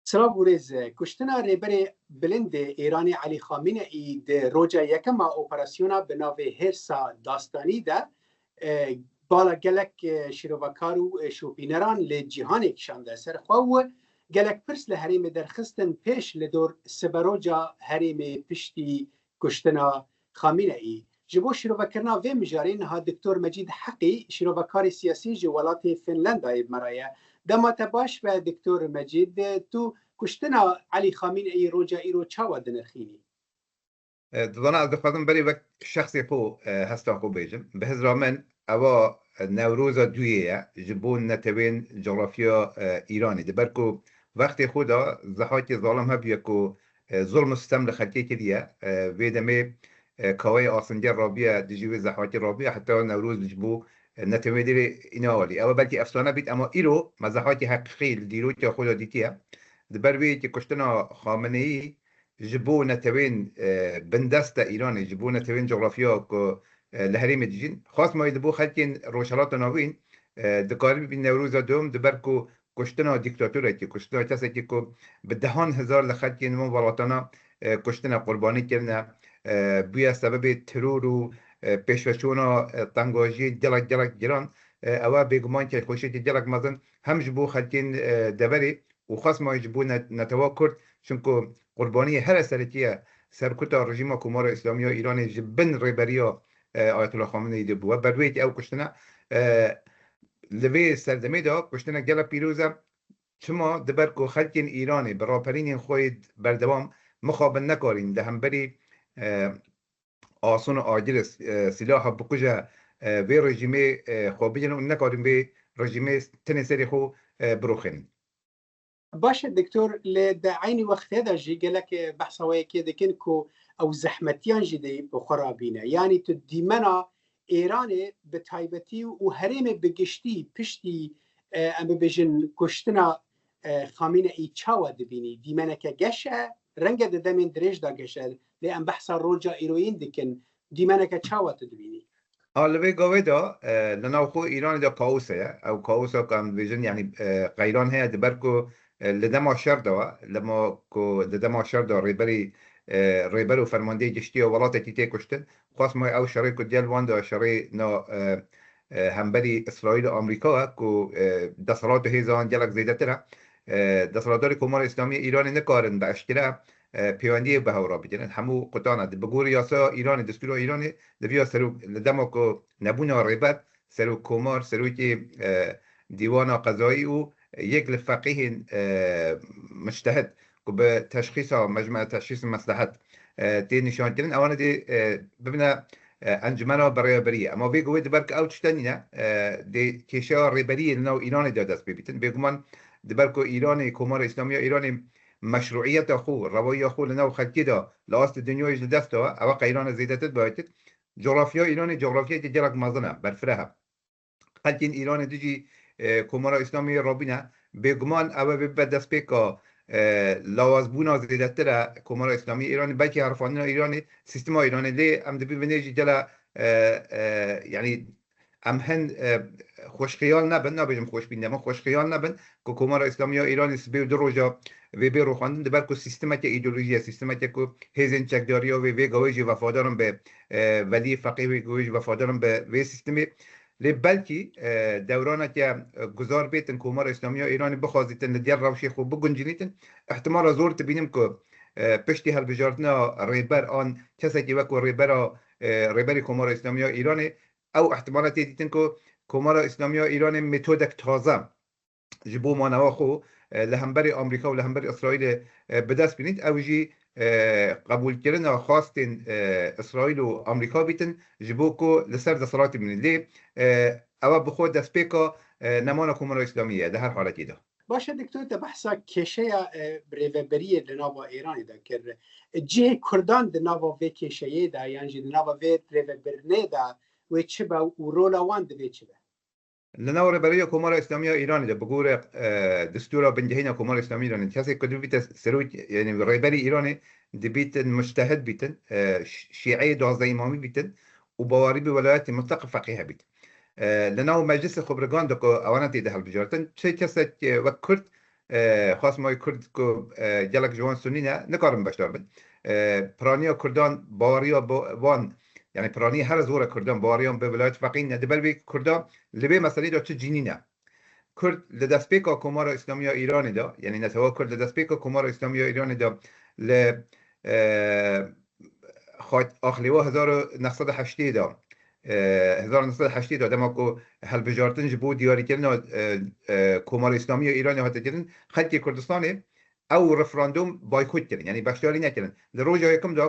سلام بورز کشتنا ریبر بلند ایرانی علی خامنه ای ده روجا یکم اپراسیونا به ناو هرسا داستانی ده بالا گلک شیروکارو شوپینران لی جهان کشانده سرخوا و گلک پرس لحریم درخستن پیش لدور سبروجا حریم پشتی کشتنا خامنه ای جبو شیروکرنا و مجارین ها دکتور مجید حقی شیروکاری سیاسی جوالات فنلند ای مرایه دما تباش و دکتور مجید تو کشتنا علی خامنه ای روجا ایرو چاوا دنرخینی دانا از دخوازم بری وقت شخصی خو هستا خو بیجم به هزار من اوا نوروز دویه جبون نتوین جغرافیا ایرانی دبرکو وقتی خدا زحاتی ظالم هبیه کو ظلم سیستم لخلکی کدیه ویدمه کاوی آسنجر رابیه دجوی زحاتی رابیه حتی نوروز جبو نتوین دیری ایناوالی اوا بلکی افسانه بیت اما ایرو مزحاتی حقیقی دیرو که خدا دیتیه دبروی که کشتنا خامنه ای جبو نتوين بندستا ايراني جبو نتوين جغرافيا كو لهريم ديجين خاص ما يدبو خلكين روشالات ناوين دقارب بين نوروز دوم دبركو كشتنا ديكتاتورة كي كشتنا تاسكي كو بدهان هزار لخلكين مو بلاطنا كشتنا قرباني كرنا بيا سبب ترور و پیشوشونا تنگاجی جلک جران اوا بگمان که خوشی جلک مزن هم جبو خلکين دبري وخاص ما يجبو نتوا كرد چونكو قربانی هر سرکیه سرکوتا رژیم کمار اسلامی ایران جبن ریبریا آیت الله خامنه ای بو برویت او کشتنا لوی سردمی دا کشتنا گلا پیروزه شما دبرکو خلکین ایرانی براپرین خوید بردوام مخابن نکارین ده هم بری آسون آجر سلاح بکجه وی رژیم خوابیجن و نکارین وی رژیم تن سری خو بروخین باشه دکتور لدعيني وقت هذا جي قالك بحثوا كده كنكو او زحمتيان جدي بخرابينه يعني تديمنا ايراني بتايبتي وهريم بقشتي بشتي ام بجن كشتنا خامنه اي تشاوا دبيني ديمنا كقشه رنگه دمين دريج دا قشه لان بحث روجا ايروين دكن ديمنا كتشاوا تدبيني لوی گاوه دا لناو خو ایران دا کاوسه او کاوسه کام ویژن یعنی غیران هیا دبرکو لدما شر دا لما کو لدما شر دا ریبری و فرمانده جشتی و ولات تیته کشتن خاص ما او شری کو دیال وان دا شری نا همبری اسرائیل و آمریکا کو دستورات هیزان جلک زیده تره دستورات کمار اسلامی ایران نکارن به اشتره پیوندی به هورا بجنن همو قطعنا بگور یاسا ایران دستور ایران دبیا سرو لدما کو نبونا ریبت سرو کمار سرو که دیوان قضایی و یک لفقيه مجتهد بتشخيص مجمع تشخيص مصلحة تي نشان كلن اوانا دي ببنا انجمنا برية اما بيقو ويد برك او تشتنينا دي كيشا ريبرية لنو ايراني دادس بيبتن بيقومان دي بركو ايراني كومار اسلامية ايراني مشروعية اخو روية اخو لنو خلقي دا لاست الدنيا يجل دستوا اوقع ايران زيدتت بايتت جغرافيا ايراني جغرافيا دي جلق مازنة برفرها خلقين ايراني ديجي کمار اسلامی رابینه بگمان او به دست پیکا لوازبونا زیدتره کمار اسلامی ایرانی بلکه حرفانین ایرانی سیستم ایرانی لی ام دبی بنیجی جلا یعنی ام هن خوش خیال نبن نبیجم خوش بینده ما خوش خیال نبن که کمار اسلامی ایرانی سبی دو روزا وی بی رو خواندن دبر که سیستمات ایدئولوژی سیستمات که هیزن چکداری و وی گویجی وفادارم به ولی فقیه وی گویجی وفادارم به وی سیستمی لبلكي دورانا که گذار بیتن کمار اسلامی ایرانی بخوازیتن لدیار روشی خوب بگنجینیتن احتمال زور تبینیم که پشتی هل بجارتنا ریبر آن کسی که وکو ریبری کمار اسلامی ایرانی او احتمالات دیتن که کمار اسلامی ایرانی متودک تازه جبو مانوا خو لهمبری آمریکا و لهمبری اسرائیل بدست بینید او جی قبول کردن خواستن اسرائیل و آمریکا بیتن جبو کو لسر دستورات بینید لی او بخود دست پیکا نمانا کمار اسلامیه در هر حالتی دا باشه دکتور ده بحثا کشه ریوبری لناوا ایرانی دا کر جه کردان ده ناوا وی کشه دا یعنی ده ناوا وی ریوبرنه دا و چه با و رولا وان ده چه با لناو ریبری کمار اسلامی ایرانی ده بگور دستور بنجهین کمار اسلامی ایرانی کسی که بیت سروج یعنی ریبری ایرانی ده بیتن مجتهد بیتن شیعه دوازده امامی بیتن و باوری به ولایت مطلق فقیه بیتن لناو مجلس خبرگان دکو اوانتی ده هل بجارتن چه کسی وکرد خاص ما کرد کو جلک جوان سنی نه نکارم باشدار بن پرانیا کردان باوریا وان یعنی پرانی هر زور کردان باوریان به ولایت فقیه نه دبل بی کردان لبه مسئله دا چه جینی نه کرد لدست پیکا کمار اسلامی ایرانی دا یعنی نتوا کرد لدست پیکا کمار اسلامی ایرانی دا ل آخلیوا 1980 دا 1980 دا دما کو هل بجارتن جبو دیاری کردن کمار اسلامی ایرانی هات کردن خلق کردستان او رفراندوم بایکوت کردن یعنی بخشداری نکردن لروجا یکم دا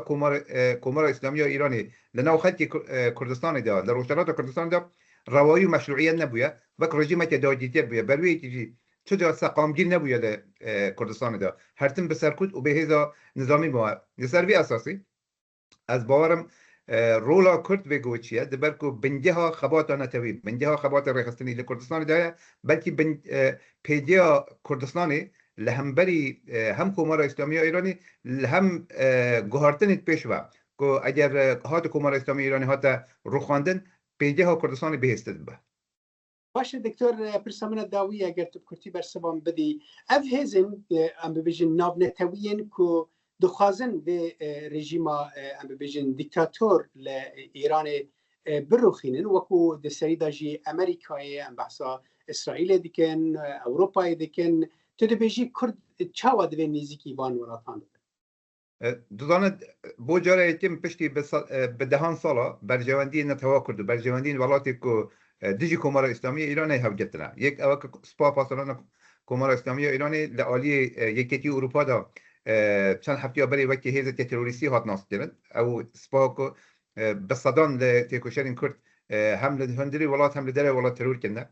کمار اسلامی ایرانی لناو خلق کردستان دا لروشترات کردستان دا روایی و مشروعیت نبوده وقت رژیم که دادیتر بوده بروی تیجی چجا سقامگیر نبوده کردستان دا هرتن به سرکوت و به هزا نظامی با نسروی اساسی از باورم رولا کرد بگو چیه دبر کو بنجه ها خبات نتوی بنجه ها خبات رخصتنی لکردستان دا بلکه پیجه کردستانی لهمبری هم کمار اسلامی ایرانی هم گوهرتن پیشوا که اگر هات کمار اسلامی ایرانی هات رو خواندن پیجه ها کردستان بهستد به باشه دکتر پرسامن داوی اگر تو کرتی بر سبام بدی اف هزن ام ببیجن ناب نتوین کو دخوازن به رژیم ام ببیجن دیکتاتور ل ایران بروخینن وکو د سریدا جی امریکای ام بحثا اسرائیل دیکن اروپای دیکن تو د بیجی کرد چاوا د نزیکی وان وراتان دوزانه بو جاره ایتیم پشتی به دهان سالا برجواندی نتوا کرد برجواندی ولاتی که دیجی کمار اسلامی ایرانی هاو گتنا یک اوک سپا پاسداران کمار اسلامی ایرانی لعالی یکیتی اروپا دا چند هفته بری وقتی هیزت تروریستی هات ناس کردن او سپا کو بصدان لتیکوشرین کرد هم لهندری ولات هم لدره ولات ترور کنه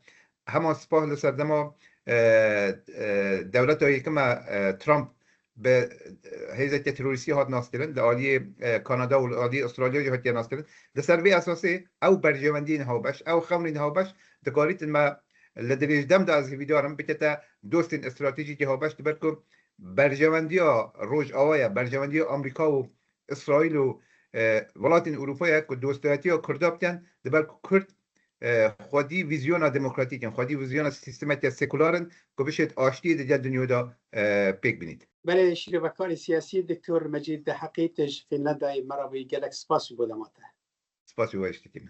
هما سپا لسردما دولت یکم ترامپ به هیزت تروریستی هات ناس کردن لعالی کانادا و لعالی استرالیا هات ناس کردن لسروی اساسی او برجواندین هاو باش او خمرین هاو باش دکاریت ما لدریج دم دا از ویدیوارم بکتا دوستین استراتژی که هاو باش دبرکو برجواندی روج آوایا برجواندی آمریکا و اسرائیل و ولاتین اروپا که دوستایتی کردا بتن دبرکو کرد خودی ویزیون دموکراتیکن خودی ویزیون سیستماتی سکولارن که بشید آشتی دیگر دنیا دا پیک بینید بله شیروکار سیاسی دکتر مجید حقیقتش فیلنده مرا به گلک سپاس بودماته سپاس بودشتی